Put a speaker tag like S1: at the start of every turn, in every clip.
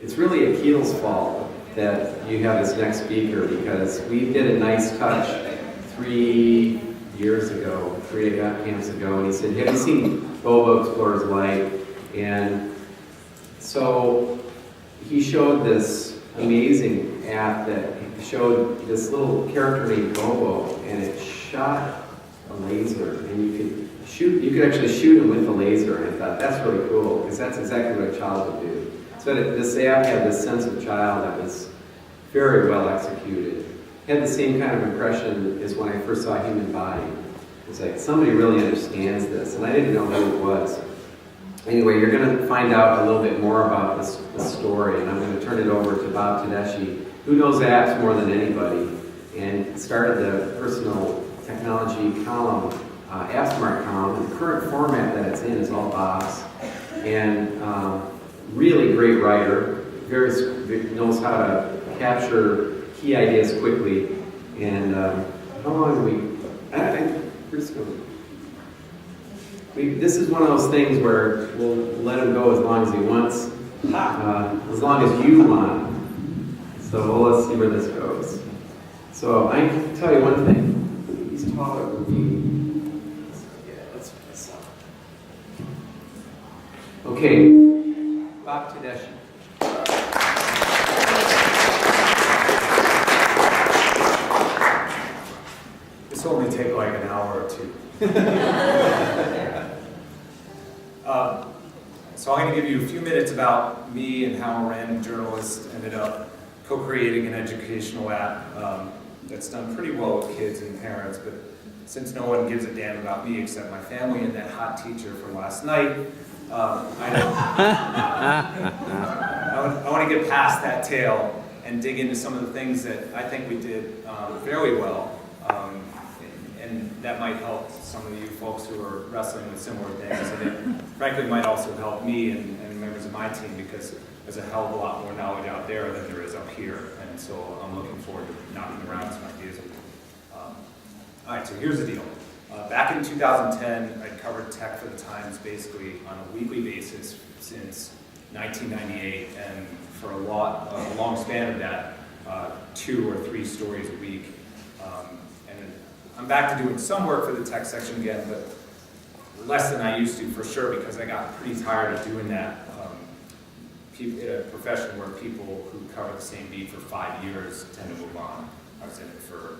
S1: it's really Akil's fault that you have this next speaker, because we did a nice touch 3 years ago, 3 camps ago, and he said, have you seen Bobo Explores Light? And so he showed this amazing app that showed this little character named Bobo, and it shot a laser, and you could actually shoot him with a laser, and I thought, that's really cool, because that's exactly what a child would do. So this app had this sense of child that was very well executed. Had the same kind of impression as when I first saw Human Body. It's like, somebody really understands this, and I didn't know who it was. Anyway, you're going to find out a little bit more about this story, and I'm going to turn it over to Bob Tedeschi, who knows apps more than anybody, and started the personal technology column, AppSmart column. And the current format that it's in is all Bob's, and really great writer, knows how to capture key ideas quickly. And how long do we're just going to... This is one of those things where we'll let him go as long as he wants, as long as you want. So let's see where this goes. So I can tell you one thing. He's taller than me. Yeah, let's put this up. Okay, Bob Tedeschi.
S2: This will only take like an hour or two. So I'm going to give you a few minutes about me and how a random journalist ended up co-creating an educational app that's done pretty well with kids and parents, but since no one gives a damn about me except my family and that hot teacher from last night, I want to get past that tale and dig into some of the things that I think we did fairly well, and that might help some of you folks who are wrestling with similar things, and it frankly might also help me and members of my team, because there's a hell of a lot more knowledge out there than there is up here, and so I'm looking forward to knocking around some ideas. All right, so here's the deal. Back in 2010, I'd covered tech for the Times basically on a weekly basis since 1998, and for a long span of that, 2 or 3 stories a week. And I'm back to doing some work for the tech section again, but less than I used to for sure, because I got pretty tired of doing that. In a profession where people who cover the same beat for 5 years tend to move on. I was in it for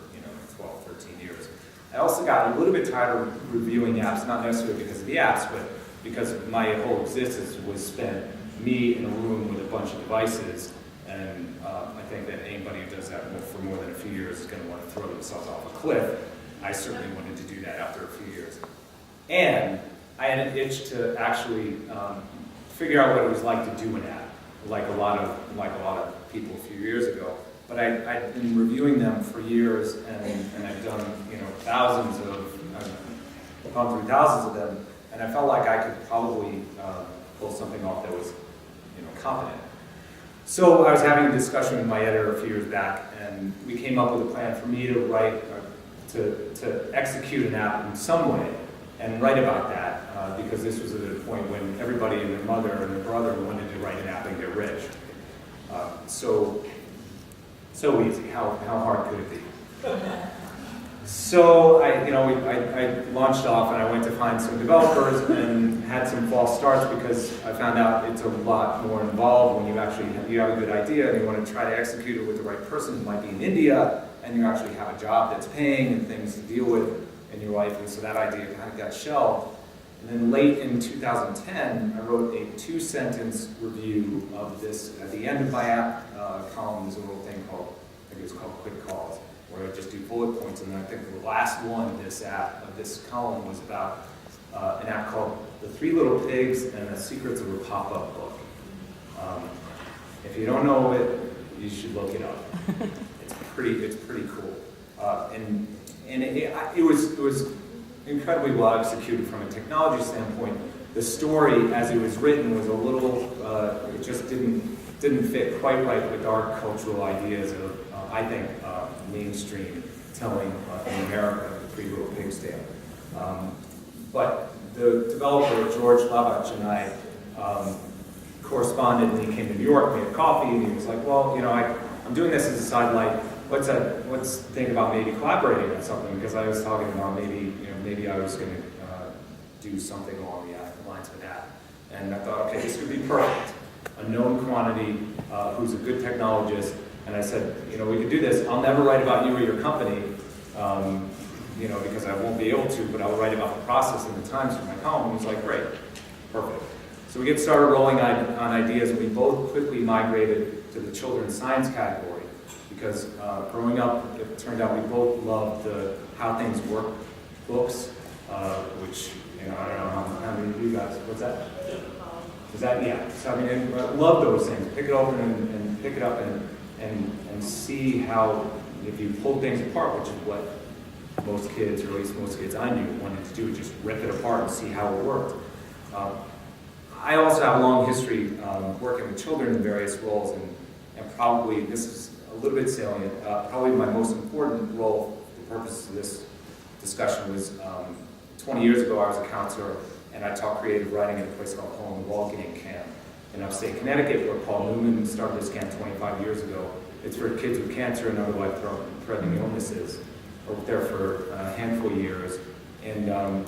S2: 12, 13 years. I also got a little bit tired of reviewing apps, not necessarily because of the apps, but because my whole existence was spent me in a room with a bunch of devices, and I think that anybody who does that for more than a few years is going to want to throw themselves off a cliff. I certainly wanted to do that after a few years. And I had an itch to actually figure out what it was like to do an app, like a lot of people a few years ago. But I'd been reviewing them for years, and I've done gone through thousands of them, and I felt like I could probably pull something off that was competent. So I was having a discussion with my editor a few years back, and we came up with a plan for me to write, to execute an app in some way, and write about that, because this was at a point when everybody and their mother and their brother wanted to write an app and get rich. So easy. How hard could it be? So I launched off, and I went to find some developers and had some false starts, because I found out it's a lot more involved when you have a good idea and you want to try to execute it with the right person who might be in India, and you actually have a job that's paying and things to deal with in your life, and so that idea kind of got shelved. And then late in 2010, I wrote a 2-sentence review of this. At the end of my app column, there's a little thing called, I think it was called Quick Calls, where I just do bullet points. And then I think the last one of this column was about an app called The 3 Little Pigs and the Secrets of a Pop-Up Book. If you don't know it, you should look it up. It's pretty cool. And it was incredibly well executed from a technology standpoint. The story, as it was written, was a little, it just didn't fit quite right with our cultural ideas of, I think, mainstream telling in America, the 3 Little Pigs tale. But the developer, George Lavach, and I corresponded, and he came to New York, we had coffee, and he was like, well, I'm doing this as a sidelight. Let's think about maybe collaborating on something, because I was talking about maybe I was going to do something along the lines of that. And I thought, okay, this could be perfect. A known quantity who's a good technologist, and I said, we could do this. I'll never write about you or your company, because I won't be able to, but I'll write about the process in the Times for my column. And he's like, great, perfect. So we get started rolling on ideas, and we both quickly migrated to the children's science category, because growing up, it turned out we both loved the How Things Work books, which, I don't know how many of you guys, what's that? Is that, yeah. So I love those things. Pick it open and pick it up and see how, if you pull things apart, which is what most kids, or at least most kids I knew, wanted to do, just rip it apart and see how it worked. I also have a long history working with children in various roles, and probably, this is a little bit salient, probably my most important role for the purposes of this discussion was 20 years ago I was a counselor, and I taught creative writing at a place called Hole in the Wall Game Camp in upstate Connecticut, where Paul Newman started this camp 25 years ago. It's for kids with cancer and other life-threatening illnesses. I worked there for a handful of years, and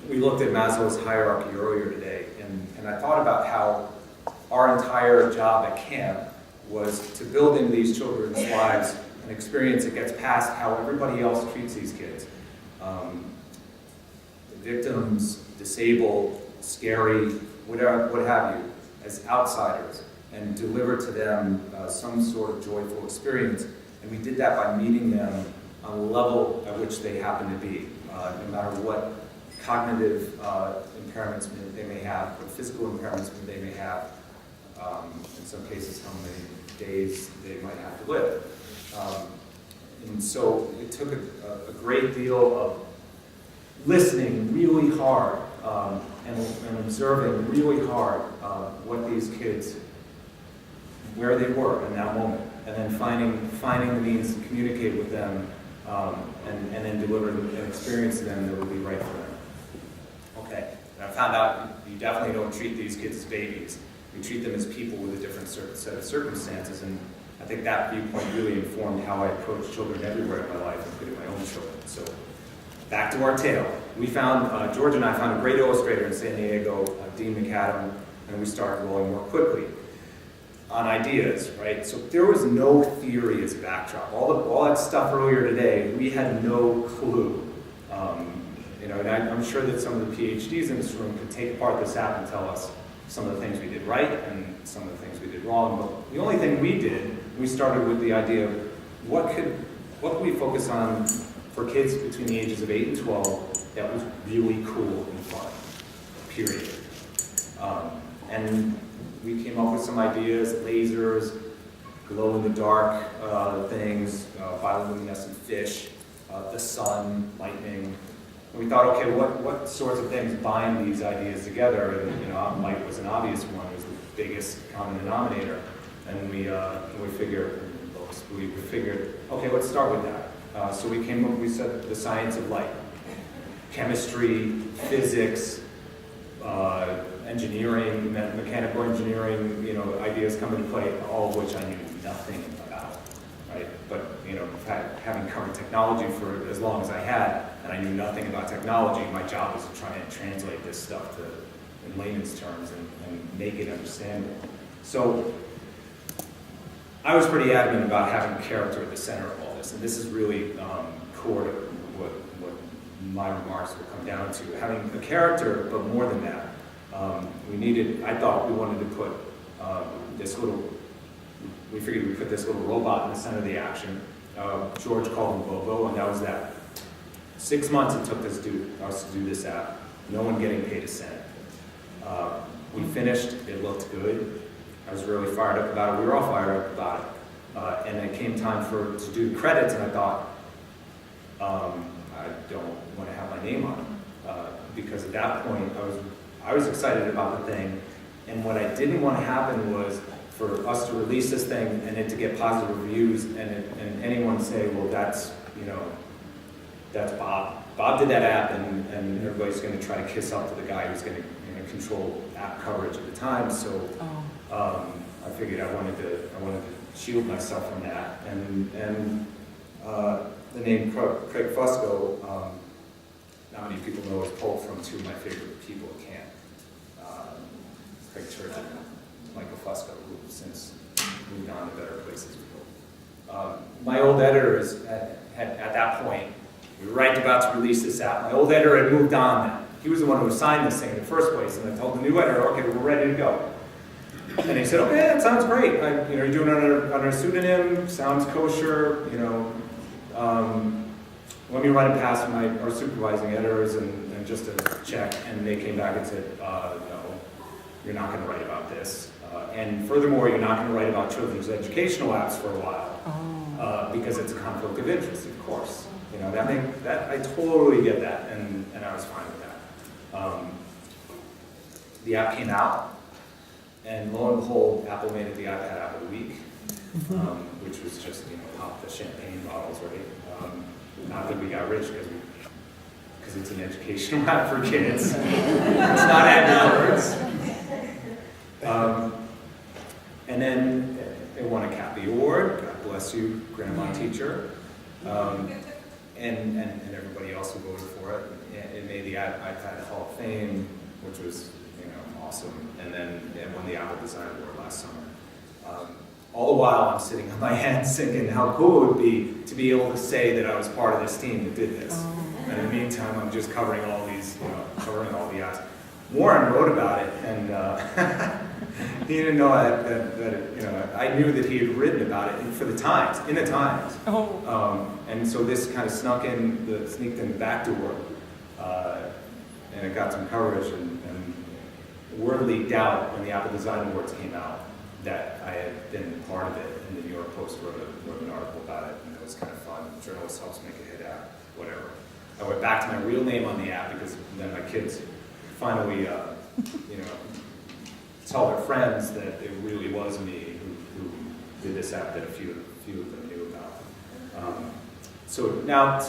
S2: we looked at Maslow's hierarchy earlier today, and I thought about how our entire job at camp was to build into these children's lives an experience that gets past how everybody else treats these kids. Victims, disabled, scary, what have you, as outsiders, and deliver to them some sort of joyful experience. And we did that by meeting them on the level at which they happen to be, no matter what cognitive impairments they may have, or physical impairments they may have, in some cases how many days they might have to live. And so it took a great deal of listening really hard and observing really hard what these kids, where they were in that moment, and then finding the means to communicate with them and then deliver an experience to them that would be right for them. Okay, and I found out you definitely don't treat these kids as babies. You treat them as people with a different set of circumstances, and I think that viewpoint really informed how I approach children everywhere in my life, including my own children. So back to our tale. We found, George and I found a great illustrator in San Diego, Dean McAdam, and we started rolling more quickly on ideas, right? So there was no theory as a backdrop. All that stuff earlier today, we had no clue. And I'm sure that some of the PhDs in this room could take apart this app and tell us some of the things we did right and some of the things we did wrong. But the only thing we did, we started with the idea of what could we focus on for kids between the ages of 8 and 12 that was really cool and fun, period. And we came up with some ideas, lasers, glow-in-the-dark things, bioluminescent fish, the sun, lightning. And we thought, okay, what sorts of things bind these ideas together? And light was an obvious one. It was the biggest common denominator. And we figured, okay, let's start with that. So we said the science of light, chemistry, physics, engineering, mechanical engineering, ideas come into play, all of which I knew nothing about, right? But, having covered technology for as long as I had, and I knew nothing about technology, my job was to try and translate this stuff in layman's terms and make it understandable. So I was pretty adamant about having character at the center of all this, and this is really core to what my remarks will come down to. Having a character, but more than that, I thought we wanted to put we figured we'd put this little robot in the center of the action. George called him Bobo, and that was that. 6 months it took us to do this app, no one getting paid a cent. We finished, it looked good. I was really fired up about it, we were all fired up about it. And it came time to do the credits, and I thought, I don't want to have my name on it. Because at that point, I was excited about the thing, and what I didn't want to happen was for us to release this thing and it to get positive reviews and anyone say, well, that's Bob Bob did that app, and everybody's going to try to kiss up to the guy who's going to control app coverage at the time. So I figured I wanted to shield myself from that. And the name Craig Fusco, not many people know, is pulled from two of my favorite people at camp, Craig Church and Michael Fusco, who have since moved on to better places. My old editor had at that point, we were right about to release this app. My old editor had moved on now. He was the one who assigned this thing in the first place, and I told the new editor, okay, we're ready to go. And he said, okay, that sounds great. You're doing it under a pseudonym, sounds kosher, let me run it past our supervising editors and just to check, and they came back and said, no, you're not going to write about this. And furthermore, you're not going to write about children's educational apps for a while, because it's a conflict of interest, of course. I totally get that, and I was fine with that. The app came out, and lo and behold, Apple made it the iPad app of the week, which was just, pop the champagne bottles, right? Not that we got rich because it's an educational app for kids. It's not Angry Birds. And then it won a CAPI award. God bless you, grandma teacher. And everybody else who voted for it. It made the iPad Hall of Fame, which was awesome. And then it won the Apple Design Award last summer. All the while I'm sitting on my hands thinking how cool it would be to be able to say that I was part of this team that did this. And in the meantime, I'm just covering all these, covering all the apps. Warren wrote about it, and he didn't know that I knew that he had written about it in the Times. And so this kind of sneaked in the back door, and it got some coverage, and word leaked out when the Apple Design Awards came out that I had been part of it, and the New York Post wrote an article about it, and it was kind of fun. Journalists helps make a hit app, whatever. I went back to my real name on the app because then my kids finally, tell their friends that it really was me who did this app that a few of them knew about. So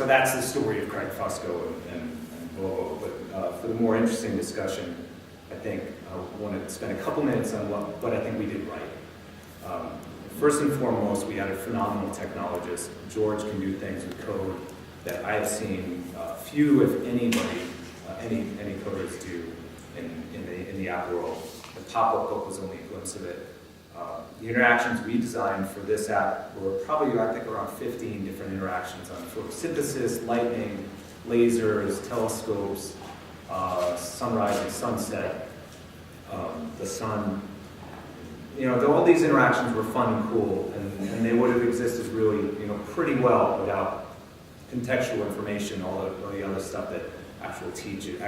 S2: that's the story of Craig Fusco and Bobo. But for the more interesting discussion, I think I want to spend a couple minutes on what I think we did right. First and foremost, we had a phenomenal technologist. George can do things with code that I have seen few, if anybody, any coders do in the app world. The pop-up book was only a glimpse of it. The interactions we designed for this app were probably, I think, around 15 different interactions on photosynthesis, lightning, lasers, telescopes, sunrise and sunset, the sun. All these interactions were fun and cool, and they would have existed really, pretty well without contextual information, all the other stuff that actually teaches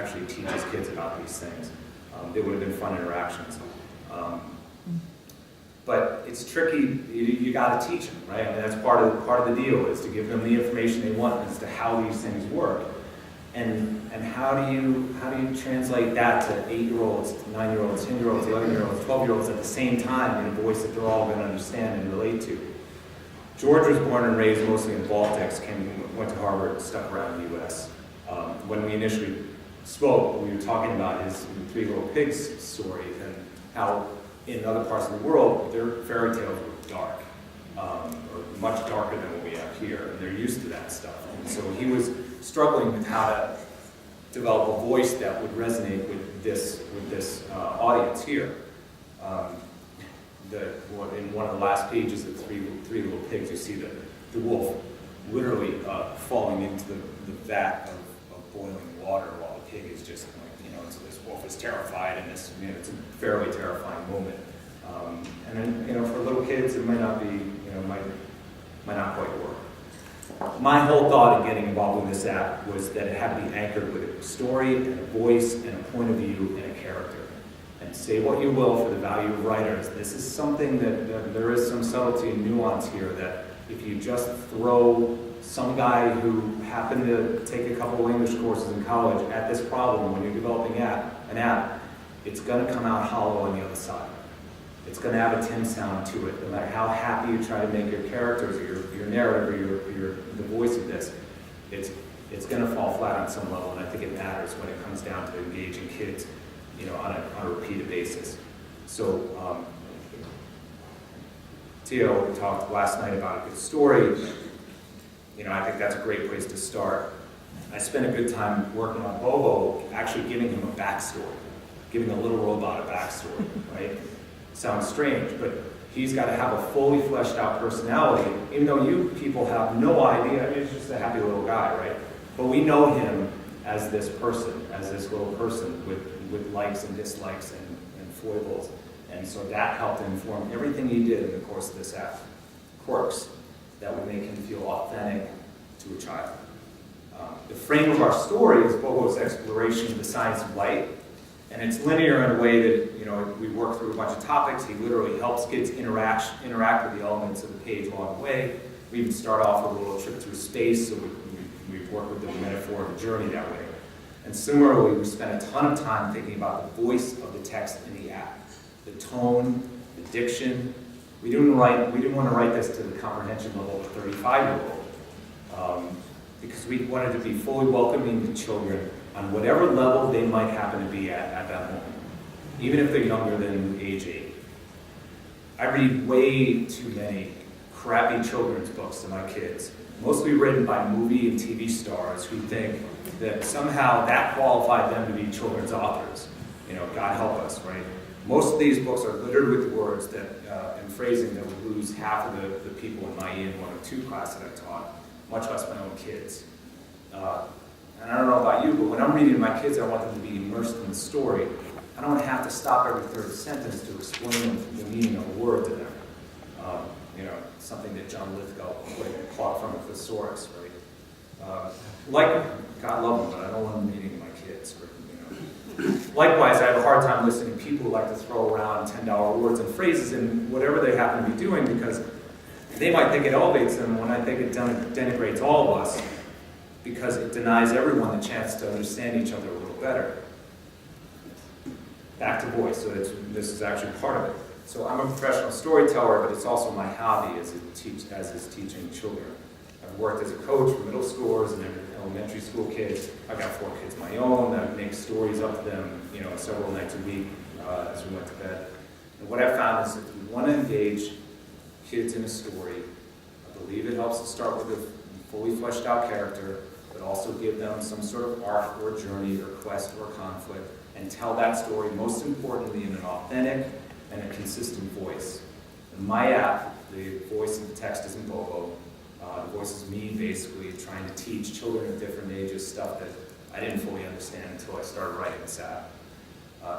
S2: kids about these things. They would have been fun interactions. But it's tricky. You got to teach them, right? I mean, that's part of the deal, is to give them the information they want as to how these things work. And how do you translate that to 8-year-olds, 9-year-olds, 10-year-olds, 11-year-olds, 12-year-olds at the same time in a voice that they're all going to understand and relate to? George was born and raised mostly in the Baltics, went to Harvard, stuck around the U.S. When we initially spoke, we were talking about his Three Little Pigs story and how in other parts of the world, their fairy tales were dark, or much darker than what we have here, and they're used to that stuff. And so he was struggling with how to develop a voice that would resonate with this audience here. In one of the last pages of Three Little Pigs, you see the wolf literally falling into the vat of boiling water while the pig is just so this wolf is terrified, and it's a fairly terrifying moment. And then for little kids, it might not be might not quite work. My whole thought in getting involved with this app was that it had to be anchored with a story and a voice and a point of view and a character. And say what you will for the value of writers, this is something that there is some subtlety and nuance here, that if you just throw some guy who happened to take a couple of English courses in college at this problem when you're developing an app, it's going to come out hollow on the other side. It's going to have a Tim sound to it, no matter how happy you try to make your characters or your narrative or the voice of this. it's going to fall flat on some level, and I think it matters when it comes down to engaging kids, on a repeated basis. So, Theo talked last night about a good story. I think that's a great place to start. I spent a good time working on Bobo, actually giving him a backstory, giving a little robot a backstory, right? Sounds strange, but he's got to have a fully fleshed out personality, even though you people have no idea. He's just a happy little guy, right? But we know him as this person, as this little person with likes and dislikes and foibles. And so that helped inform everything he did in the course of this app. Quirks that would make him feel authentic to a child. The frame of our story is Bobo's exploration of the science of light. And it's linear in a way that, we work through a bunch of topics. He literally helps kids interact with the elements of the page along the way. We even start off with a little trip through space, so we work with the metaphor of the journey that way. And similarly, we spent a ton of time thinking about the voice of the text in the app, the tone, the diction. We didn't want to write this to the comprehension level of a 35-year-old, because we wanted to be fully welcoming to children on whatever level they might happen to be at that moment, even if they're younger than age 8. I read way too many crappy children's books to my kids, mostly written by movie and TV stars who think that somehow that qualified them to be children's authors. God help us, right? Most of these books are littered with words that and phrasing that would lose half of the people in my EN-102 class that I taught, much less my own kids. And I don't know about you, but when I'm reading to my kids, I want them to be immersed in the story. I don't want to have to stop every third sentence to explain the meaning of a word to them. Something that John Lithgow plucked from a thesaurus, right? God love them, but I don't want them reading to my kids. Likewise, I have a hard time listening to people who like to throw around $10 words and phrases in whatever they happen to be doing, because they might think it elevates them when I think it denigrates all of us, because it denies everyone the chance to understand each other a little better. Back to voice, so this is actually part of it. So I'm a professional storyteller, but it's also my hobby as is teaching children. I've worked as a coach for middle schoolers and elementary school kids. I've got 4 kids of my own. I make stories up to them, several nights a week as we went to bed. And what I found is if we want to engage kids in a story, I believe it helps to start with a fully fleshed out character, but also give them some sort of arc or journey or quest or conflict, and tell that story most importantly in an authentic and a consistent voice. In my app, the voice of the text isn't Bobo. The voice is me basically trying to teach children of different ages stuff that I didn't fully understand until I started writing this app.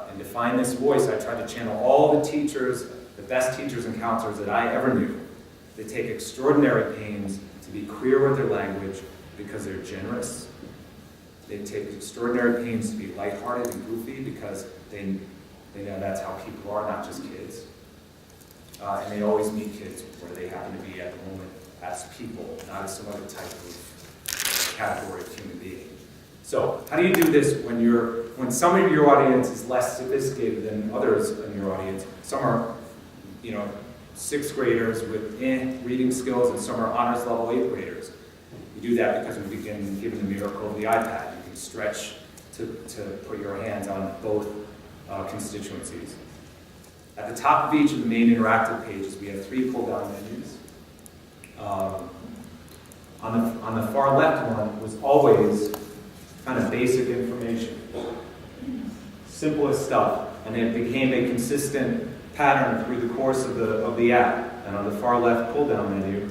S2: And to find this voice, I tried to channel all the teachers, the best teachers and counselors that I ever knew. They take extraordinary pains to be clear with their language because they're generous. They take extraordinary pains to be lighthearted and goofy because they know that's how people are, not just kids. And they always meet kids where they happen to be at the moment as people, not as some other type of category of human being. So, how do you do this when some of your audience is less sophisticated than others in your audience? Some are, 6th graders with reading skills, and some are honors level 8th graders. You do that because we begin giving the miracle of the iPad. You can stretch to put your hands on both constituencies. At the top of each of the main interactive pages, we have 3 pull-down menus. On the far left one was always kind of basic information, simplest stuff, and it became a consistent pattern through the course of the app. And on the far left pull-down menu,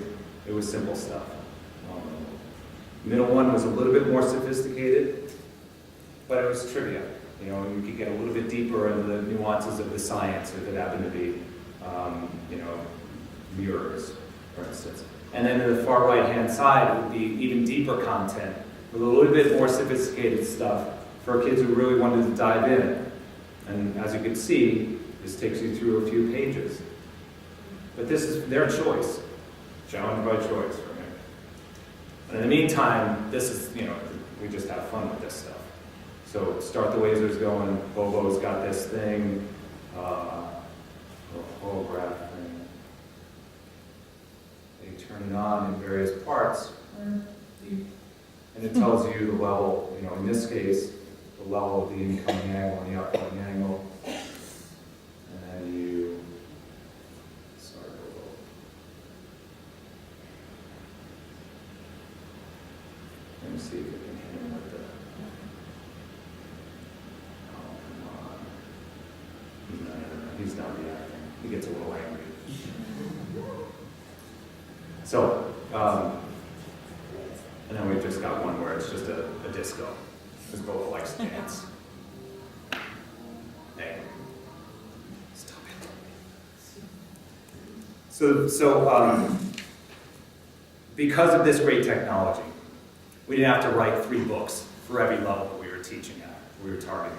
S2: it was simple stuff. Middle one was a little bit more sophisticated, but it was trivia. You could get a little bit deeper into the nuances of the science if it happened to be, mirrors, for instance. And then to the far right-hand side would be even deeper content with a little bit more sophisticated stuff for kids who really wanted to dive in. And as you can see, this takes you through a few pages. But this is their choice, challenge by choice, right? And in the meantime, this is, we just have fun with this stuff. So start the lasers going, Bobo's got this thing, a holograph thing. They turn it on in various parts. And it tells you the level, you know, in this case, the level of the incoming angle and the outgoing angle. And then you start over. Let me see if it can handle it. Oh, come on. He's not reacting. He gets a little angry. So, and then we've just got one where it's just a disco, because Bobo likes to dance. Hey, stop it. So, because of this great technology, we didn't have to write 3 books for every level that we were teaching at, we were targeting.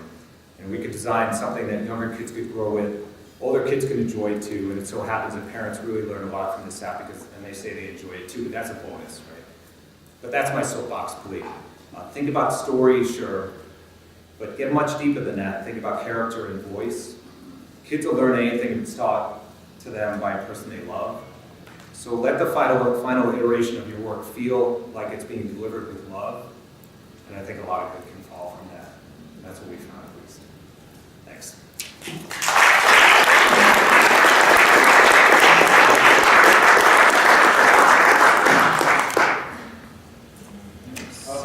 S2: And we could design something that younger kids could grow with, older kids could enjoy too, and it so happens that parents really learn a lot from this app because, and they say they enjoy it too, but that's a bonus, right? But that's my soapbox plea. Think about story, sure, but get much deeper than that. Think about character and voice. Kids will learn anything that's taught to them by a person they love. So let the final iteration of your work feel like it's being delivered with love, and I think a lot of good can fall from that. And that's what we found at least. Thanks.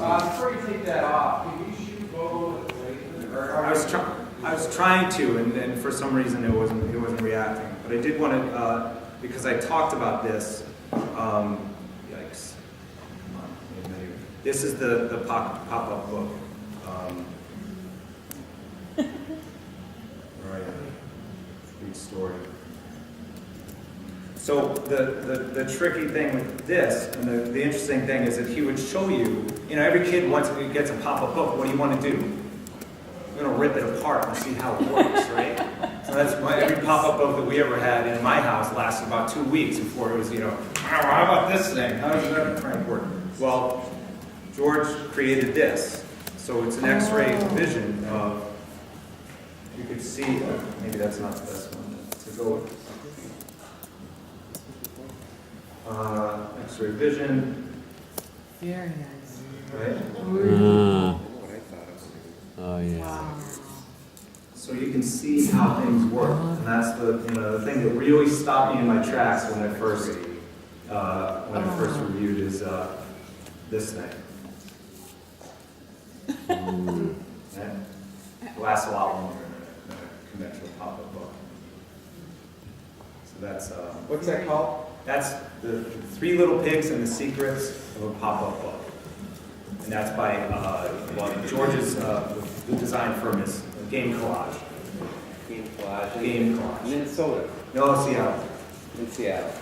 S3: Before you take that off, can you shoot Bobo with a laser?
S2: I was trying to, and then for some reason it wasn't reacting. But I did want to, because I talked about this. Yikes! Come on, maybe. This is the pop-up book. Right. Read story. So the tricky thing with this, and the interesting thing is that he would show you, every kid once he gets a pop-up book, what do you want to do? You're going to rip it apart and see how it works, right? So that's every pop-up book that we ever had in my house lasted about 2 weeks before it was, how about this thing? How does that crank work? Well, George created this. So it's an X-ray vision of, you could see, maybe that's not the best one to go with. X-ray vision.
S4: Very nice.
S2: Right?
S5: Oh, yeah.
S4: Wow.
S2: So you can see how things work, and that's the thing that really stopped me in my tracks when I first reviewed is this thing. It lasts a lot longer than a conventional pop-up book. So that's
S3: What's that called?
S2: That's the 3 Little Pigs and the Secrets of a Pop-Up Book. And that's by, George's the design firm is Game Collage.
S3: Game Collage.
S2: Game Collage.
S3: Minnesota.
S2: No, Seattle.
S3: In Seattle.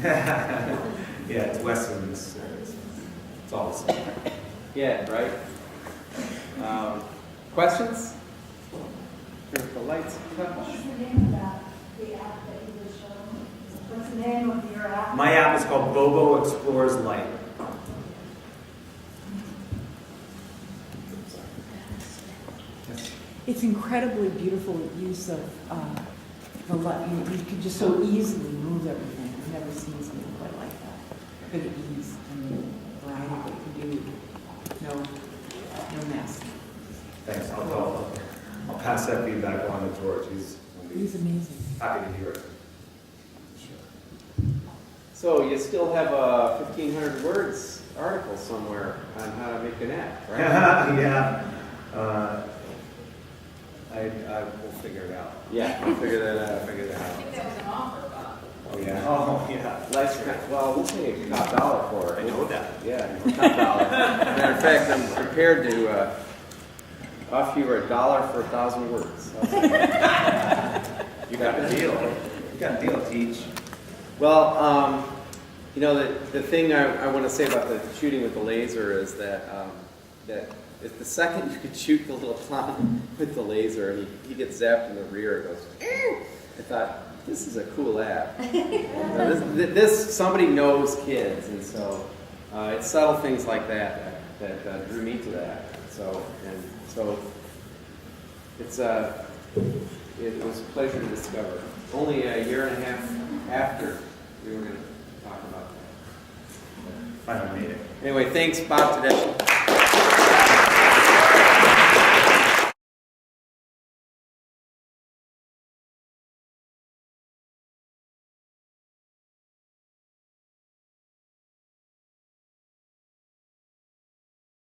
S2: Yeah, it's west of this. It's all the same.
S3: Yeah, right? Questions? If the lights touch.
S6: What's the name of that, the app that you were showing? What's the name of your app?
S2: My app is called Bobo Explores Light.
S4: It's incredibly beautiful use of the light. You can just so easily move everything. I've never seen something quite like that. For the ease and the variety of what you do. No mess.
S2: Thanks. I'll pass that feedback on to George.
S4: He's amazing.
S2: Happy to hear it.
S3: So you still have a 1,500 words article somewhere on how to make an app, right?
S2: Yeah. I will figure it out.
S3: Yeah, we'll figure that out.
S6: I think that was an offer, Bob.
S2: Oh yeah. Oh yeah.
S3: Well, we'll pay a top dollar for it.
S2: I know that.
S3: Yeah, top dollar. Matter of fact, I'm prepared to offer you $1 for 1,000 words.
S2: You got a deal. You got a deal, Teach.
S3: Well, the thing I want to say about the shooting with the laser is that if the second you could shoot the little clown with the laser and he gets zapped in the rear, it goes, I thought, this is a cool app. This somebody knows kids, and so it's subtle things like that drew me to that. So it was a pleasure to discover. Only a year and a half after we were going to talk about that.
S2: finally made it.
S3: Anyway, thanks, Bob Tedeschi.